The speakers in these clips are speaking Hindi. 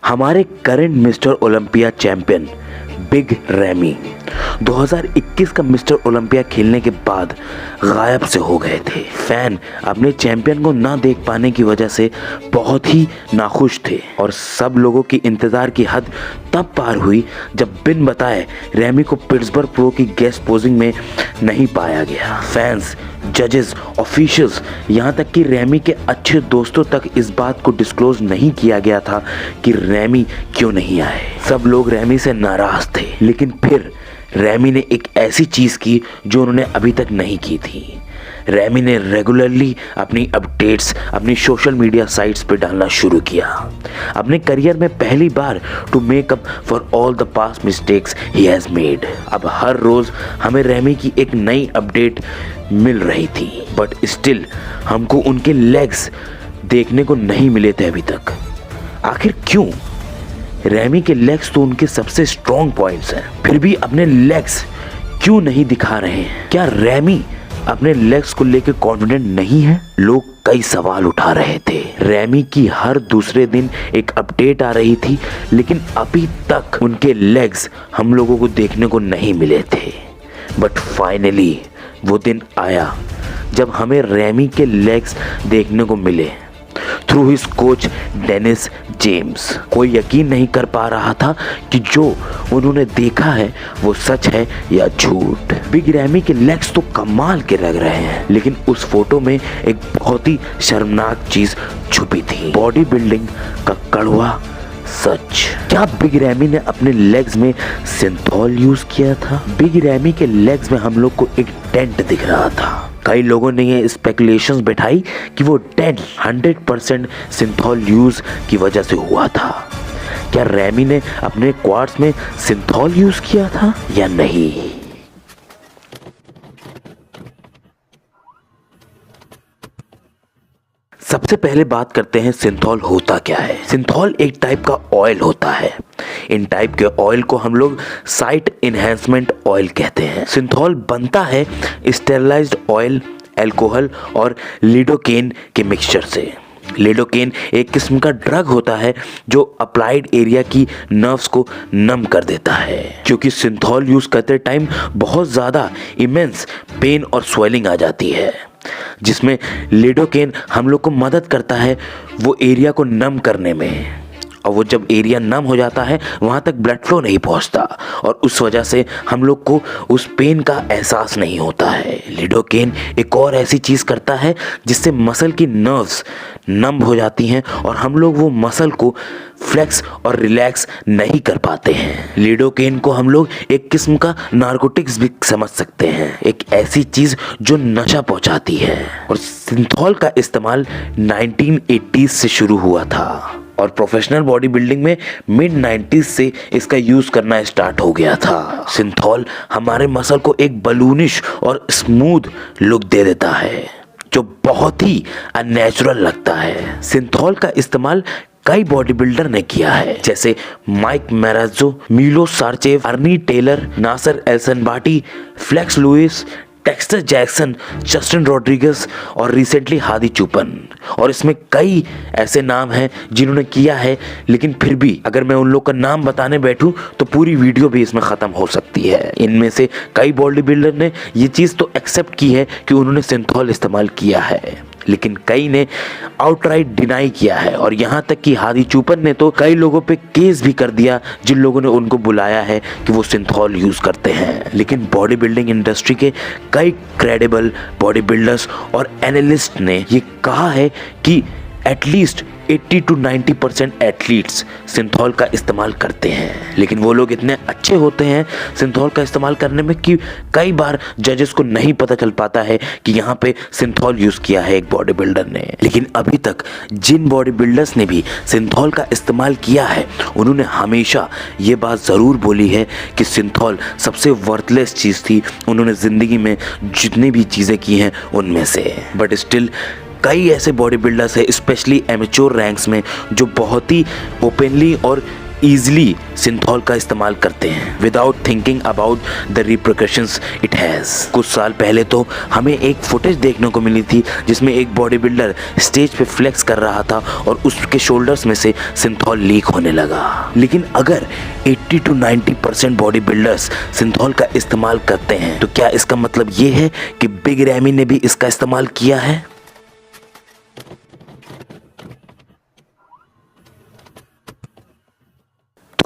हमारे current mister Olympia champion big ramie 2021 का मिस्टर ओलंपिया खेलने के बाद गायब से हो गए थे। फैन अपने चैंपियन को ना देख पाने की वजह से बहुत ही नाखुश थे और सब लोगों की इंतजार की हद तब पार हुई जब बिन बताए रैमी को पिट्सबर्ग प्रो की गेस्ट पोजिंग में नहीं पाया गया। फैंस, जजेस, ऑफिशियल्स, यहाँ तक कि रैमी के अच्छे दोस्तों तक इस बात को डिस्क्लोज नहीं किया गया था कि रैमी क्यों नहीं आए। सब लोग रैमी से नाराज थे, लेकिन फिर रैमी ने एक ऐसी चीज की जो उन्होंने अभी तक नहीं की थी। रैमी ने रेगुलरली अपनी अपडेट्स अपनी सोशल मीडिया साइट्स पे डालना शुरू किया। अपने करियर में पहली बार to make up for all the past mistakes he has made. अब हर रोज हमें रैमी की एक नई अपडेट मिल रही थी, बट स्टिल हमको उनके लेग्स देखने को नहीं मिले थे अभी तक। आखिर क्यों? रैमी के लेग्स तो उनके सबसे स्ट्रॉन्ग पॉइंट्स हैं, फिर भी अपने लेग्स क्यों नहीं दिखा रहे हैं? क्या रैमी अपने लेग्स को लेकर कॉन्फिडेंट नहीं है? लोग कई सवाल उठा रहे थे। रैमी की हर दूसरे दिन एक अपडेट आ रही थी, लेकिन अभी तक उनके लेग्स हम लोगों को देखने को नहीं मिले थे। बट फाइनली वो दिन आया जब हमें रैमी के लेग्स देखने को मिले through his coach Dennis James. कोई यकीन नहीं कर पा रहा था कि जो उन्होंने देखा है वो सच है या झूठ। बिग रैमी के लेग्स तो कमाल के लग रहे हैं, लेकिन उस फोटो में एक बहुत ही शर्मनाक चीज छुपी थी, बॉडी बिल्डिंग का कड़वा सच। क्या बिग रैमी ने अपने लेग्स में सिंथॉल यूज किया था? बिग रैमी के लेग्स में हम लोग को एक डेंट दिख रहा था। कई लोगों ने ये स्पेकुलेशंस बैठाई कि वो डेंट 100% सिंथॉल यूज की वजह से हुआ था। क्या रैमी ने अपने क्वाड्स में सिंथॉल यूज किया था या नहीं? सबसे पहले बात करते हैं सिंथॉल होता क्या है। सिंथॉल एक टाइप का ऑयल होता है। इन टाइप के ऑयल को हम लोग साइट इनहेंसमेंट ऑयल कहते हैं। सिंथॉल बनता है स्टेरलाइज्ड ऑयल, अल्कोहल और लिडोकेन के मिक्सचर से। लिडोकेन एक किस्म का ड्रग होता है जो अप्लाइड एरिया की नर्व्स को नम कर देता है। क्योंकि सिंथॉल यूज करते टाइम बहुत ज़्यादा इमेंस पेन और स्वेलिंग आ जाती है, जिसमें लिडोकेन हम लोग को मदद करता है वो एरिया को नम करने में। और वो जब एरिया नम हो जाता है वहाँ तक ब्लड फ्लो नहीं पहुँचता और उस वजह से हम लोग को उस पेन का एहसास नहीं होता है। लिडोकेन एक और ऐसी चीज़ करता है जिससे मसल की नर्व्स नम हो जाती हैं और हम लोग वो मसल को फ्लेक्स और रिलैक्स नहीं कर पाते हैं। लिडोकेन को हम लोग एक किस्म का नार्कोटिक्स भी समझ सकते हैं, एक ऐसी चीज़ जो नशा पहुंचाती है। और सिंथॉल का इस्तेमाल 1980s से शुरू हुआ था और प्रोफेशनल बॉडी बिल्डिंग में मिड 90s से इसका यूज करना स्टार्ट हो गया था। सिंथॉल हमारे मसल को एक बलूनिश और स्मूथ लुक दे देता है जो बहुत ही अननेचुरल लगता है। सिंथॉल का इस्तेमाल कई बॉडी बिल्डर ने किया है, जैसे Mike Matarazzo, Milos Sarcev, Ernie Taylor, Nasser El Sonbaty, Flex Lewis, Dexter Jackson, Justin Rodriguez और रिसेंटली हादी चुपन। और इसमें कई ऐसे नाम हैं जिन्होंने किया है, लेकिन फिर भी अगर मैं उन लोग का नाम बताने बैठूं तो पूरी वीडियो भी इसमें ख़त्म हो सकती है। इनमें से कई बॉडी बिल्डर ने ये चीज़ तो एक्सेप्ट की है कि उन्होंने सिंथॉल इस्तेमाल किया है, लेकिन कई ने आउटराइट डिनाई किया है। और यहाँ तक कि हादी चुपन ने तो कई लोगों पे केस भी कर दिया जिन लोगों ने उनको बुलाया है कि वो सिंथॉल यूज़ करते हैं। लेकिन बॉडी बिल्डिंग इंडस्ट्री के कई क्रेडिबल बॉडी बिल्डर्स और एनालिस्ट ने ये कहा है कि एटलीस्ट 80 to 90% एथलीट्स सिंथॉल का इस्तेमाल करते हैं। लेकिन वो लोग इतने अच्छे होते हैं सिंथॉल का इस्तेमाल करने में कि कई बार जजेस को नहीं पता चल पाता है कि यहाँ पे सिंथॉल यूज़ किया है एक बॉडी बिल्डर ने। लेकिन अभी तक जिन बॉडी बिल्डर्स ने भी सिंथॉल का इस्तेमाल किया है उन्होंने हमेशा ये बात ज़रूर बोली है कि सिंथॉल सबसे वर्थलेस चीज़ थी उन्होंने ज़िंदगी में जितनी भी चीज़ें की हैं उनमें से। बट स्टिल कई ऐसे बॉडी बिल्डर्स है स्पेशली एमेच्योर रैंक्स में जो बहुत ही ओपनली और इजीली सिंथॉल का इस्तेमाल करते हैं without thinking about the repercussions it has. कुछ साल पहले तो हमें एक फुटेज देखने को मिली थी जिसमें एक बॉडी बिल्डर स्टेज पे फ्लेक्स कर रहा था और उसके शोल्डर्स में से सिंथॉल लीक होने लगा। लेकिन अगर 80 to 90% बॉडी बिल्डर्स सिंथॉल का इस्तेमाल करते हैं तो क्या इसका मतलब ये है कि बिग रैमी ने भी इसका इस्तेमाल किया है?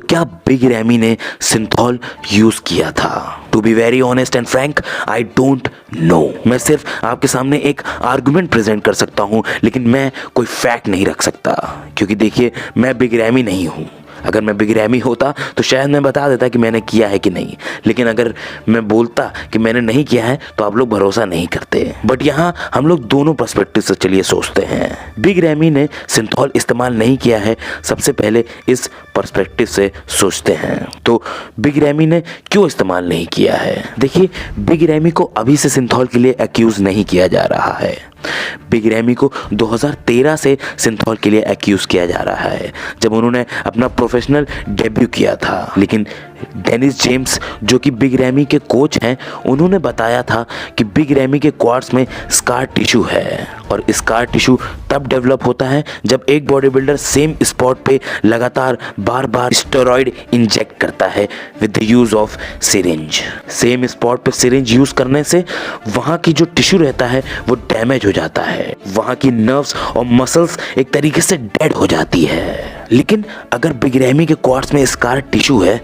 क्या बिग रैमी ने सिंथॉल यूज किया था? To be very honest and frank, I don't know. मैं सिर्फ आपके सामने एक आर्गुमेंट प्रेजेंट कर सकता हूं, लेकिन मैं कोई फैक्ट नहीं रख सकता, क्योंकि देखिए मैं बिग रैमी नहीं हूं। अगर मैं बिग रैमी होता तो शायद मैं बता देता कि मैंने किया है कि नहीं, लेकिन अगर मैं बोलता कि मैंने नहीं किया है तो आप लोग भरोसा नहीं करते। बट यहाँ हम लोग दोनों पर्सपेक्टिव से चलिए सोचते हैं। बिग रैमी ने सिंथॉल इस्तेमाल नहीं किया है, सबसे पहले इस पर्सपेक्टिव से सोचते हैं। तो बिग रैमी ने क्यों इस्तेमाल नहीं किया है? देखिए, बिग रैमी को अभी से सिंथॉल के लिए एक्यूज नहीं किया जा रहा है। बिग रैमी को 2013 से सिंथॉल के लिए एक्यूज किया जा रहा है, जब उन्होंने अपना प्रोफेशनल डेब्यू किया था। लेकिन डेनिस जेम्स, जो कि बिग रैमी के कोच हैं, उन्होंने बताया था कि बिग रैमी के क्वाड्स में स्कार टिश्यू है, और स्कार टिश्यू तब डेवलप होता है जब एक बॉडी बिल्डर सेम स्पॉट पे लगातार बार बार स्टेरॉइड इंजेक्ट करता है with the use of syringe. Same spot पे सिरिंज यूज करने से वहाँ की जो टिश्यू रहता है वो डैमेज हो जाता है, वहाँ की नर्व्स और मसल्स एक तरीके से डेड हो जाती है। लेकिन अगर बिग रैमी के क्वाड्स में स्कार टिश्यू है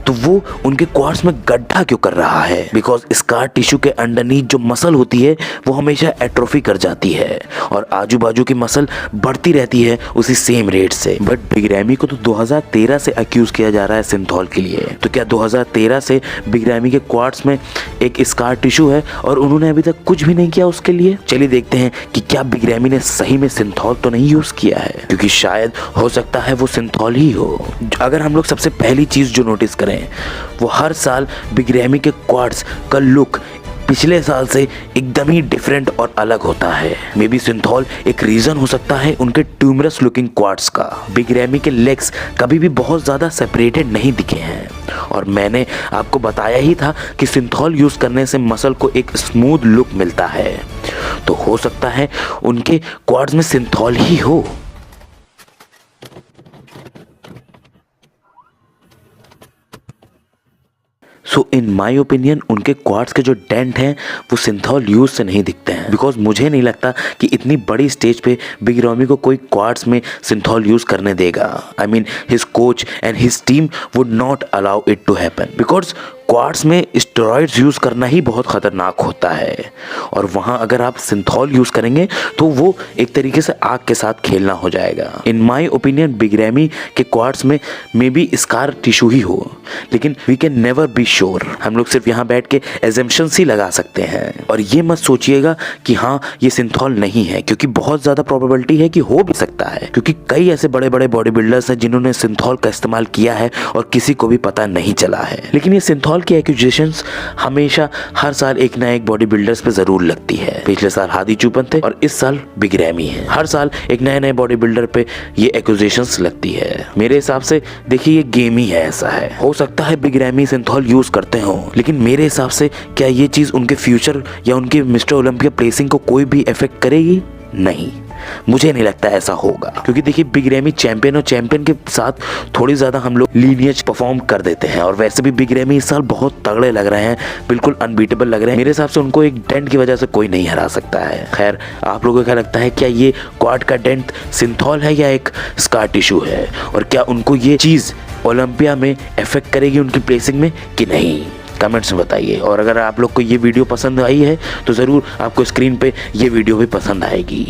तो वो उनके क्वाड्स में गड्ढा क्यों कर रहा है? बिकॉज स्कार टिश्यू के अंडरनीथ जो मसल होती है वो हमेशा एट्रोफी कर जाती है और आजू बाजू की मसल बढ़ती रहती है उसी सेम रेट से। बट बिग रैमी को तो 2013 से अक्यूज किया जा रहा है सिंथॉल के लिए। तो क्या 2013 से बिग रैमी के क्वाड्स में एक स्कार टिश्यू है और उन्होंने अभी तक कुछ भी नहीं किया उसके लिए? चलिए देखते हैं कि क्या बिग रैमी ने सही में सिंथॉल तो नहीं यूज किया है, क्योंकि शायद हो सकता है वो सिंथॉल ही हो। अगर हम लोग सबसे पहली चीज जो नोटिस करें वो हर साल बिग रैमी के क्वाड्स का लुक पिछले साल से एकदम ही डिफरेंट और अलग होता है। मे बी सिंथॉल एक रीजन हो सकता है उनके ट्यूमरस लुकिंग क्वाड्स का। बिग रैमी के लेग्स कभी भी बहुत ज्यादा सेपरेटेड नहीं दिखे हैं, और मैंने आपको बताया ही था कि सिंथॉल यूज करने से मसल को एक स्मूथ लुक मिलता है। तो हो सकता है उनके क्वाड्स में सिंथॉल ही हो। सो इन माई ओपिनियन उनके क्वाड्स के जो डेंट हैं वो सिंथॉल यूज से नहीं दिखते हैं, बिकॉज मुझे नहीं लगता कि इतनी बड़ी स्टेज पे बिग रैमी को कोई क्वाड्स में सिंथॉल यूज करने देगा। I mean his coach and his team would not allow it to happen, because quads में स्टेरॉइड्स यूज करना ही बहुत खतरनाक होता है, और वहां अगर आप सिंथॉल यूज करेंगे तो वो एक तरीके से आग के साथ खेलना हो जाएगा। In my opinion big Ramy के क्वाड्स में मे बी स्कार टिश्यू ही हो, लेकिन we can never be sure. हम लोग सिर्फ यहाँ बैठ के एजम्पशंस ही लगा सकते हैं, और ये मत सोचिएगा कि हाँ ये सिंथॉल नहीं है, क्योंकि बहुत ज्यादा प्रोबेबिलिटी है कि हो भी सकता है, क्योंकि कई ऐसे बड़े बड़े बॉडी बिल्डर्स हैं जिन्होंने सिंथॉल का इस्तेमाल किया है और किसी को भी पता नहीं चला है। लेकिन ये सिंथॉल की एक्यूजेशंस हमेशा हर साल एक ना एक बॉडी बिल्डर्स पे जरूर लगती है। पिछले साल हादी चुपन थे और इस साल बिग रैमी है। हर साल एक नए नए बॉडी बिल्डर पे ये एक्यूजेशंस लगती है। मेरे हिसाब से देखिए ये गेम ही है, ऐसा है। हो सकता है बिग रैमी सिंथॉल यूज करते हो, लेकिन मेरे हिसाब से क्या ये चीज उनके फ्यूचर या उनके मिस्टर ओलंपिया प्लेसिंग को कोई भी इफेक्ट करेगी? नहीं, मुझे नहीं लगता ऐसा होगा, क्योंकि देखिए बिग रैमी चैंपियन और चैंपियन के साथ थोड़ी ज्यादा हम लोग लीनियज परफॉर्म कर देते हैं, और वैसे भी बिग रैमी इस साल बहुत तगड़े लग रहे हैं, बिल्कुल अनबीटेबल लग रहे हैं। मेरे हिसाब से उनको एक डेंट की वजह से कोई नहीं हरा सकता है। खैर, आप लोगों को क्या लगता है, क्या ये क्वाड का डेंट सिंथॉल है या एक स्कार टिश्यू है, और क्या उनको ये चीज ओलंपिया में इफेक्ट करेगी उनकी प्लेसिंग में कि नहीं? कमेंट्स में बताइए। और अगर आप लोग को ये वीडियो पसंद आई है तो ज़रूर आपको स्क्रीन पे ये वीडियो भी पसंद आएगी।